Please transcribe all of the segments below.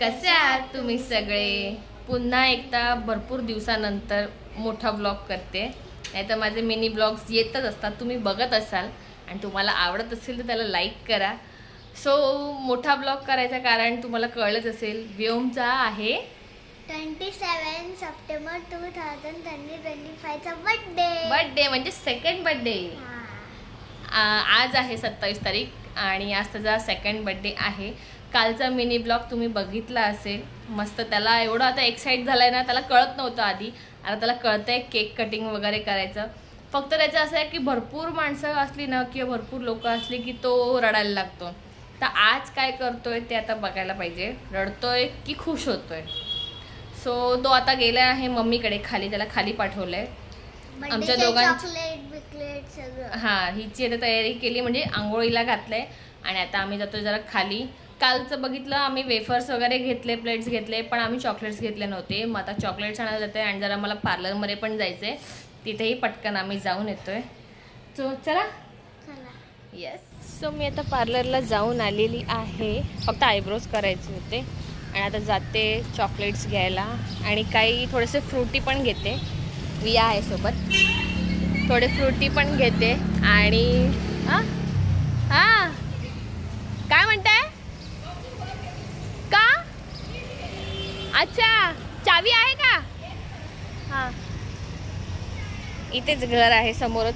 कसे आहात तुम्ही सगळे? पुन्हा एकदा भरपूर दिवसानंतर मोठा ब्लॉग करते. नाही तर माझे मिनी ब्लॉग्स येतच असतात, तुम्ही बघत असाल आणि तुम्हाला आवडत असेल तर त्याला लाईक करा. सो मोठा ब्लॉग करायचं कारण तुम्हाला कळलंच असेल, व्योमचा आहे 27 सप्टेंबर 2025 चा बर्थडे म्हणजे सेकंड बर्थडे. आज आहे 27 तारीख आणि आज त्याचा सेकंड बर्थडे आहे. कालचा मिनी ब्लॉग तुम्ही बघितला असेल. मस्त त्याला एवढं आता एक्साइट झालाय ना, त्याला कळत नव्हतं आधी, आता त्याला कळतंय केक कटिंग वगैरे करायचं. फक्त त्याचं असं आहे की भरपूर माणसं असली ना किंवा भरपूर लोक असली की तो रडायला लागतो. तर आज काय करतोय ते आता बघायला पाहिजे, रडतोय की खुश होतोय. सो तो आता गेला आहे मम्मीकडे खाली, त्याला खाली पाठवलंय. आमच्या दोघांची हिची आता तयारी केली, म्हणजे आंघोळीला घातलंय आणि आता आम्ही जातो जरा खाली. कालचं बघितलं आम्ही, वेफर्स वगैरे घेतले, प्लेट्स घेतले, पण आम्ही चॉकलेट्स घेतले नव्हते. मग आता चॉकलेट्स आणायला जाते आणि जरा मला पार्लरमध्ये पण जायचंय, तिथेही पटकन आम्ही जाऊन येतोय. सो चला. येस. सो मी आता पार्लरला जाऊन आलेली आहे, फक्त आयब्रोज करायचे होते आणि आता जाते चॉकलेट्स घ्यायला आणि काही थोडेसे फ्रुटी पण घेते. विया आहे सोबत, थोडे फ्रुटी पण घेते. आणि हां काय म्हणताय का? अच्छा, चावी आहे का? हां, इथेच घर आहे समोरच.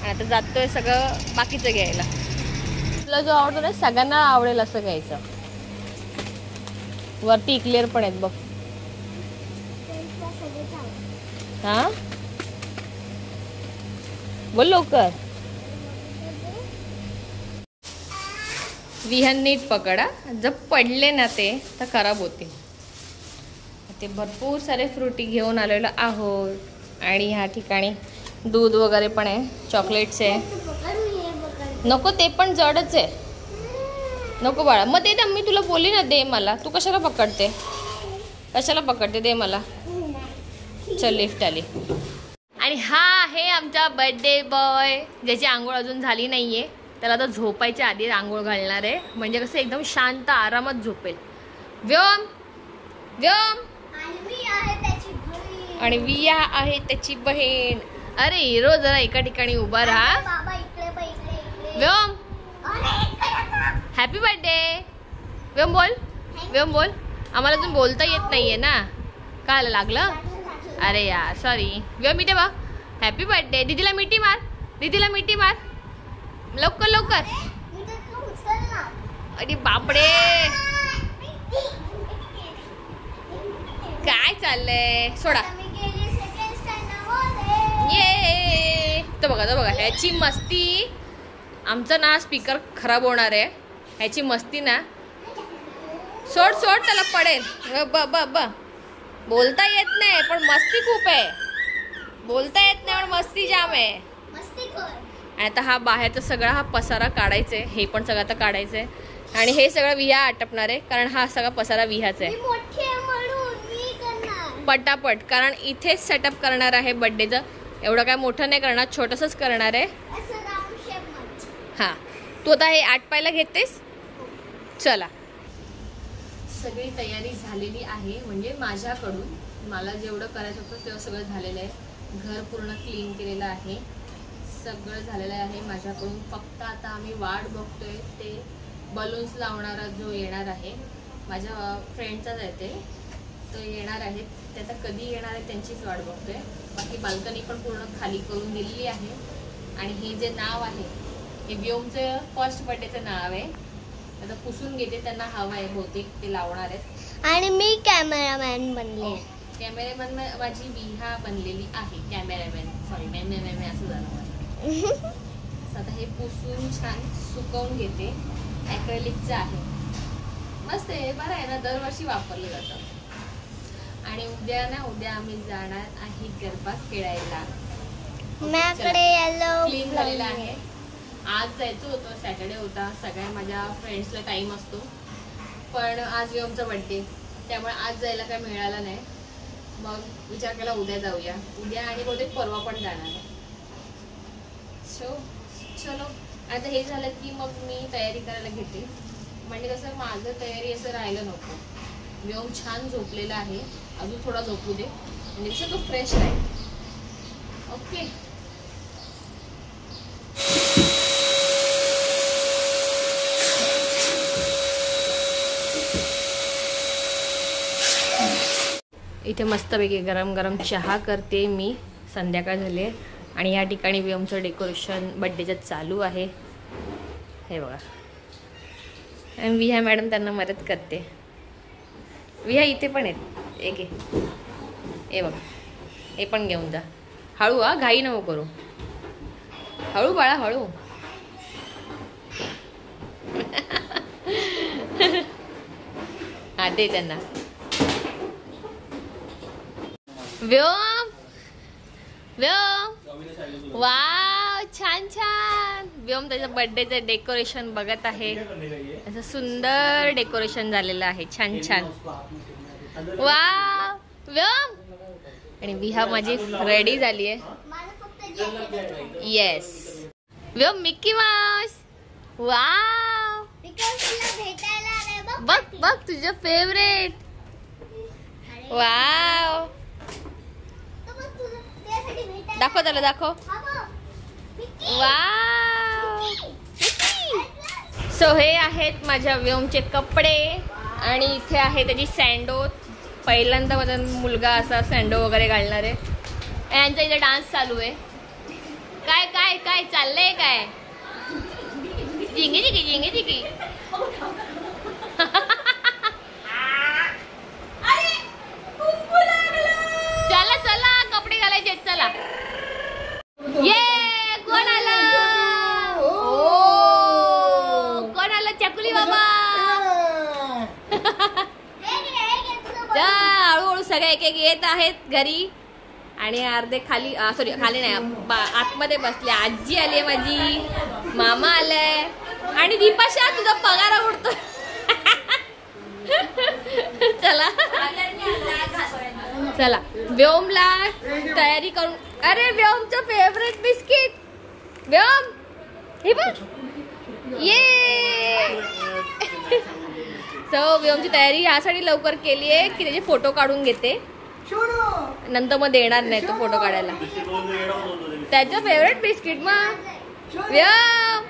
आणि आता जातोय सगळं बाकीचं घ्यायला. तुला जो आवडतो ना, सगळ्यांना आवडेल असं घ्यायचं. वरती क्लिअर पण आहेत बघ. हां बोल लवकर. विहन नीट पकडा, जर पडले ना ते तर खराब होतील. ते भरपूर सारे फ्रुटी घेऊन आलेलो आहोत आणि ह्या ठिकाणी दूध वगैरे पण आहे, चॉकलेट्स आहे. नको, ते पण जडच आहे, नको बाळा. मग ते मी तुला बोलली ना, दे मला. तू कशाला पकडते, कशाला पकडते, दे मला. चल, लिफ्ट आली. आणि हा आहे आमचा बर्थडे बॉय, ज्याची आंघोळ अजून झाली नाहीये. त्याला आता झोपायच्या आधी आंघोळ घालणार आहे, म्हणजे कसं एकदम शांत आरामात झोपेल. व्योम, व्योम. आणि विया आहे त्याची बहीण. अरे हिरो, जरा एका ठिकाणी उभा राहा. व्योम, हॅपी बर्थडे. व्योम बोल, व्योम बोल. आम्हाला तुम्ही बोलता येत नाहीये ना, काय लागलं? अरे यार, सॉरी. व्योम इथे बघ, हॅपी बर्थडे. दीदीला मिठी मार, दीदीला मिठी मार लवकर लवकर. अरे बापडे, काय चाललंय? सोडा. ये तो बघा, तो बघा, ह्याची मस्ती. आमचा ना स्पीकर खराब होणार आहे, ह्याची मस्ती ना. सोड सोड, त्याला पडेल. ब ब ब बोलता येत नाही पण मस्ती खूप आहे. बोलता येत नाही पण मस्ती जाम आहे. आणि आता हा बाहेरचा सगळा हा पसारा काढायचा आहे, हे पण सगळं आता काढायचं आहे. आणि हे सगळं विहा आटपणार आहे, कारण हा सगळा पसारा विहाचा आहे. पटापट, कारण इथेच सेटअप करणार आहे बर्थडेचं. एवढं काय मोठं नाही करणार, छोटंसंच करणार आहे. हां, तू आता हे आटपायला घेतेस. चला. सगळी तयारी झालेली आहे, म्हणजे माझ्याकडून. मला जेवढं करायचं होतं तेवढं सगळं झालेलं आहे. घर पूर्ण क्लीन केलेलं आहे, सगळं झालेलं आहे माझ्याकडून. फक्त आता आम्ही वाट बघतोय ते बलून्स लावणारा जो येणार आहे, माझ्या फ्रेंडचाच आहे तो येणार आहे. ते आता कधी येणार आहे त्यांचीच वाट बघतोय. बाकी बाल्कनी पण पूर्ण खाली करून दिलेली आहे. आणि हे जे नाव आहे, हे व्योमचं फर्स्ट बर्थडेचं नाव आहे. आता पुसून घेते, त्यांना हवं आहे बहुतेक, ते लावणार आहेत. आणि मी कॅमेरामॅन बनले. कॅमेरामॅन माझी विहा बनलेली आहे. कॅमेरामॅन, सॉरी, मॅम असं झालं मला. आता हे पुसून छान सुकवून घेते. ॲक्रेलिकचं आहे, मस्त आहे, बरं आहे ना, दरवर्षी वापरलं जातं. आणि उद्या आम्ही जाणार आहे गरबा खेळायला. क्लीन झालेलं आहे. आज जायचं होतं, सॅटर्डे होता, सगळ्या माझ्या फ्रेंड्सला टाईम असतो, पण आज व्योमचा बर्थडे, त्यामुळे आज जायला काय मिळालं नाही. मग विचार केला उद्या जाऊया, उद्या आणि बहुतेक परवा पण जाणार आहे. सो चलो, आता हे झालं की मग मी तयारी करायला घेते. म्हणजे कसं माझं तयारी असं राहिलं नको. व्योम छान झोपलेला आहे, अजून थोडा झोपू दे म्हणजे कसं तो फ्रेश राहील. ओके. इथे मस्तपैकी गरम गरम चहा करते मी. संध्याकाळ झाली आहे आणि या ठिकाणी व्योमचं डेकोरेशन बड्डेचं चालू आहे. हे बघा, आणि विहा मॅडम त्यांना मदत करते. विहा इथे पण आहेत, एक आहे. हे बघा, हे पण घेऊन जा. हळू हा, घाई नको करू. हळू बाळा, हळू. हा, दे त्यांना. व्योम, व्योम, वाव, छान छान. व्योम त्याच्या बर्थडेचं डेकोरेशन बघत आहे. असं सुंदर डेकोरेशन झालेलं आहे, छान छान. वाव व्योम. आणि विहा माझी रेडी झाली आहे. येस व्योम, मिकी माऊस. वाव, बघ बघ तुझं फेवरेट. वाव, दाखव त्याला, दाखव. वाव. सो हे आहेत माझ्या व्योमचे कपडे आणि इथे आहे त्याची सँडो. पहिल्यांदा माझा मुलगा असा सँडो वगैरे घालणार आहे. यांचा इथे डान्स चालू आहे. काय काय काय चाललंय काय? जिंगी जिंगी जिंगी जिंगी. चला चला, कपडे घालायचे, चला. ये कोण आलं? ओ, कोण आलं? चकुली बाबा. हळूहळू सगळे एक एक येत आहेत घरी आणि अर्धे खाली, सॉरी खाली नाही, आतमध्ये बसले. आजी आली माझी, मामा आलाय आणि दीपाशा तुझा पगार उडतो. चला चला, व्योमला तयारी करून. अरे व्योमचं फेवरेट बिस्किट. व्योम, हे बघ. ये. सो व्योमची तयारी यासाठी लवकर केली आहे की त्याचे फोटो काढून घेते, नंतर मग देणार नाही तो फोटो काढायला. त्याचं फेवरेट बिस्किट. मग व्योम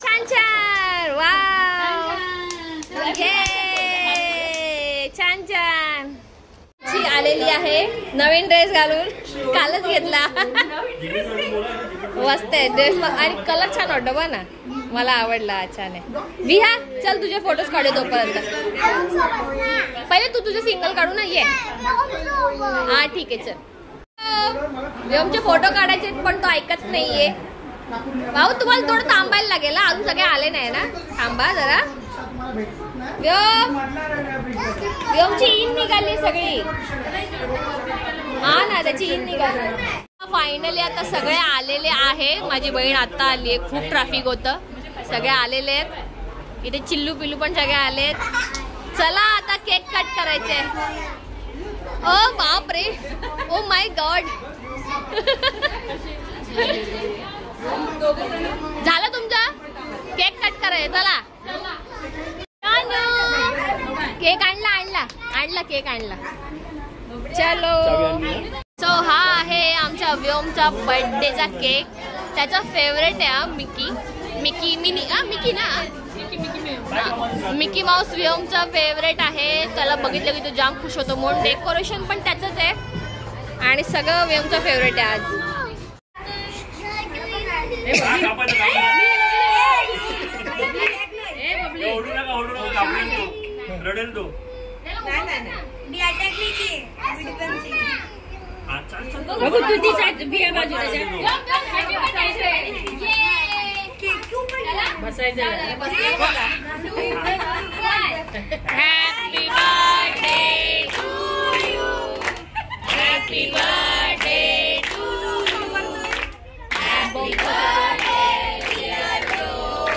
छान छान. वाव, छान छान. ची आलेली आहे नवीन ड्रेस घालून, कालच घेतला. मस्त आहे ड्रेस आणि कलर छान वाटतो बघ ना, मला आवडला, छान आहे. विहा चल तुझे फोटोज काढू तोपर्यंत. पहिले तू तुझे सिंगल काढू ना. ये हा, ठीक आहे, चल. व्योमचे फोटो काढायचे पण तो ऐकत नाहीये. भाऊ तुम्हाला थोडं थांबायला लागेल, अजून सगळे आले नाही ना, थांबा जरा. व्योम, व्योमची ईन निघाली सगळी. हा ना, त्याची ईन निघाली. फायनली आता सगळे आलेले आहे. माझी बहीण आता आली आहे, खूप ट्रॅफिक होतं, सगळे आलेले आहेत. इथे चिल्लू पिल्लू पण सगळे आलेत. चला आता केक कट करायचे. ओ बाप रे, ओ माय गॉड. झालं तुमचं? केक कट करायचं. चला, केक आणला केक आणला. चलो. सो हा आहे आमच्या व्योमचा बर्थडेचा केक. त्याचा फेवरेट आहे मिकी. मिकी मिनी मिकी ना, मिकी माऊस व्योमचा फेवरेट आहे. त्याला बघितलं की तो जाम खुश होतो. म्हणून डेकोरेशन पण त्याचंच आहे आणि सगळं व्योमचा फेवरेट आहे आज. Happy birthday to you. Happy birthday to you. Happy birthday dear Joe.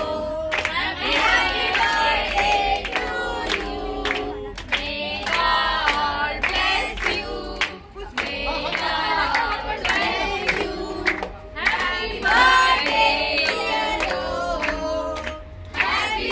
Happy birthday to you. May God bless you. May God bless you. Happy birthday dear Joe. Happy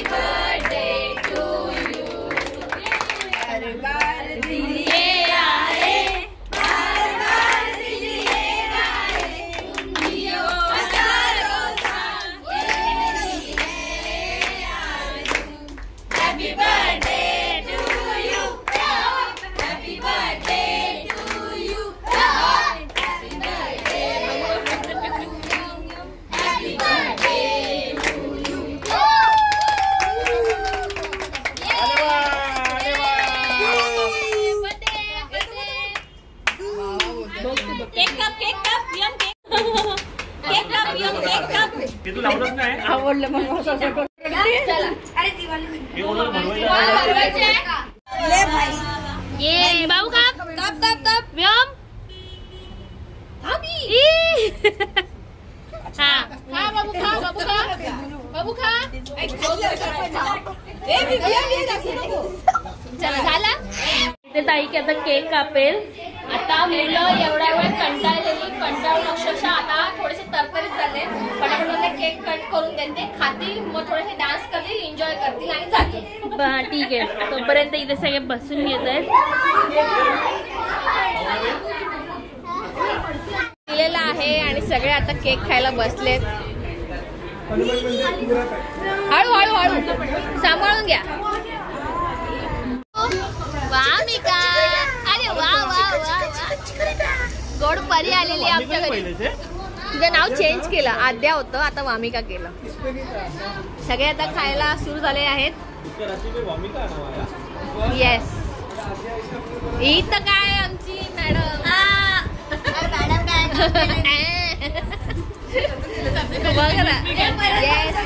आवडलं मग ये बाबू कप कप कप कप व्योम खा बाबू खा बाबू खा बाबू खा चला झाला ते ताई की आता केक कापेल आता मुलं एवढ्या वेळ कंटाळून अक्षरशः आता थोडेसे तरतरीत झाले पटापट केक कट करून देते खातील मग थोडेसे डान्स करतील एन्जॉय करतील आणि जातील ठीक आहे तोपर्यंत इथे सगळे बसून घेत आहेत दिलेला आहे आणि सगळे आता केक खायला बसलेत हळू हळू हळू सांभाळून घ्या वामिका अरे वा वा वा गोड परी आलेली आमच्या घरी तुझं नाव चेंज केलं आद्या होतं आता वामिका केलं सगळे आता खायला सुरू झाले आहेत येस ही तर काय आमची मॅडम बघ ना येस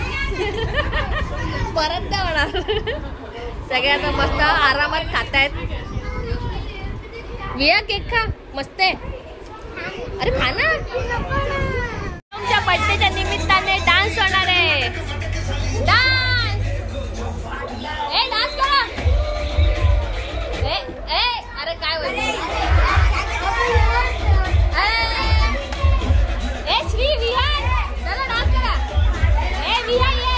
परत नाही होणार सगळे आता मस्त आरामात खातायत विया केक खा मस्त आहे अरे खा ना तुमच्या बर्थडेच्या निमित्ताने डान्स होणार आहे डान्स डान्स करा अरे काय होईल श्री विहार चला डान्स करा विहार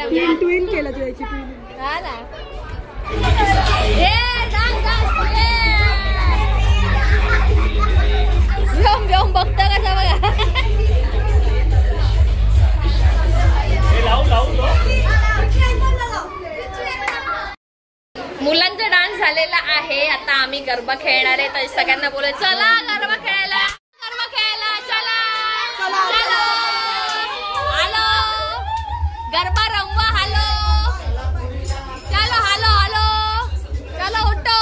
ये ट्विन केलं तू याची ट्विन हा ना व्योम बघता कसा बघा मुलांचा डान्स झालेला आहे आता आम्ही गरबा खेळणार आहे तर सगळ्यांना बोलू चला गरबा खेळायला चला चलो हॅलो गरबा रंगवा हॅलो चलो हॅलो हॅलो चलो उठो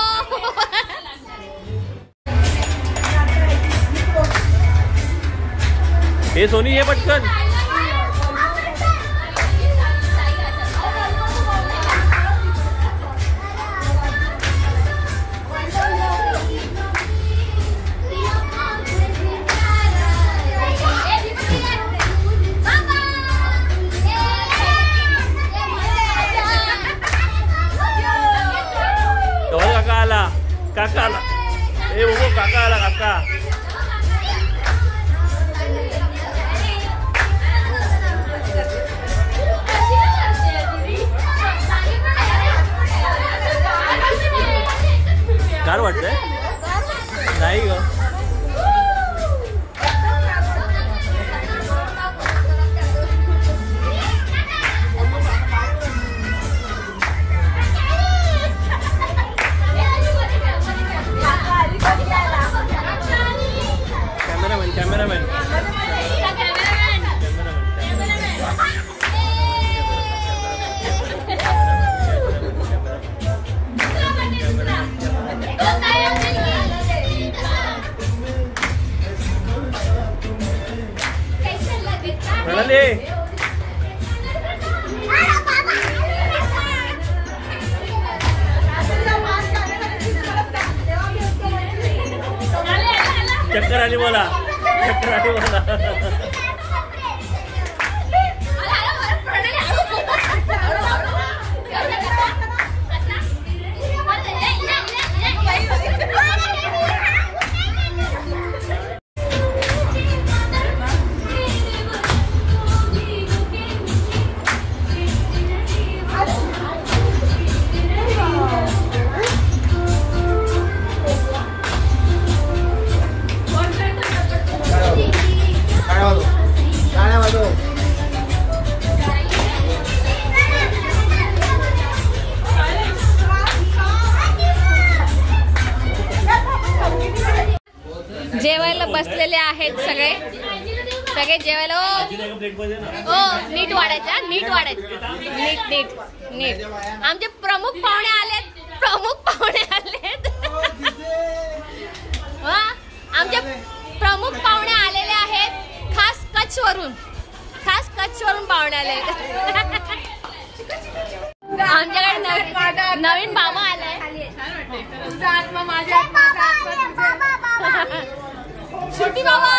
हे सोनी ये पटकन काका आला ए बघू काका आला काका गार वाटतंय नाही ग चक्कर आली बोला चक्कर आली बोला बसलेले आहेत सगळे जेवायला. ओ नीट वाढायचं, नीट आमचे प्रमुख पाहुणे आलेत. आमचे प्रमुख पाहुणे आलेले आहेत खास कच्छवरून पाहुणे आले. आमच्याकडे नवीन बाबा आलाय. श्रुती बाबा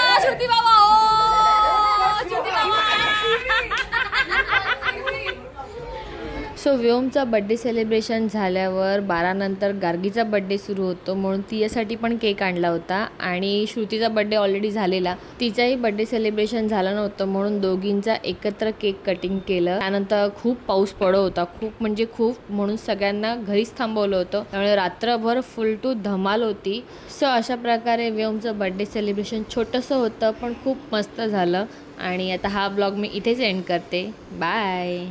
सो व्योमचा बड्डे सेलिब्रेशन झाल्यावर 12 नंतर गार्गीचा बड्डे सुरू होतो, म्हणून तिच्यासाठी पण केक आणला होता. आणि श्रुतीचा बड्डे ऑलरेडी झालेला, तिचाही बड्डे सेलिब्रेशन झालं नव्हतं, म्हणून दोघींचा एकत्र केक कटिंग केलं. त्यानंतर खूप पाऊस पडत होता, खूप म्हणजे खूप, म्हणून सगळ्यांना घरीच थांबवलं होतं. त्यामुळे रात्रभर फुल टू धमाल होती. सो अशा प्रकारे व्योमचं बड्डे सेलिब्रेशन छोटंसं होतं पण खूप मस्त झालं. आणि आता हा ब्लॉग मी इथेच एंड करते. बाय.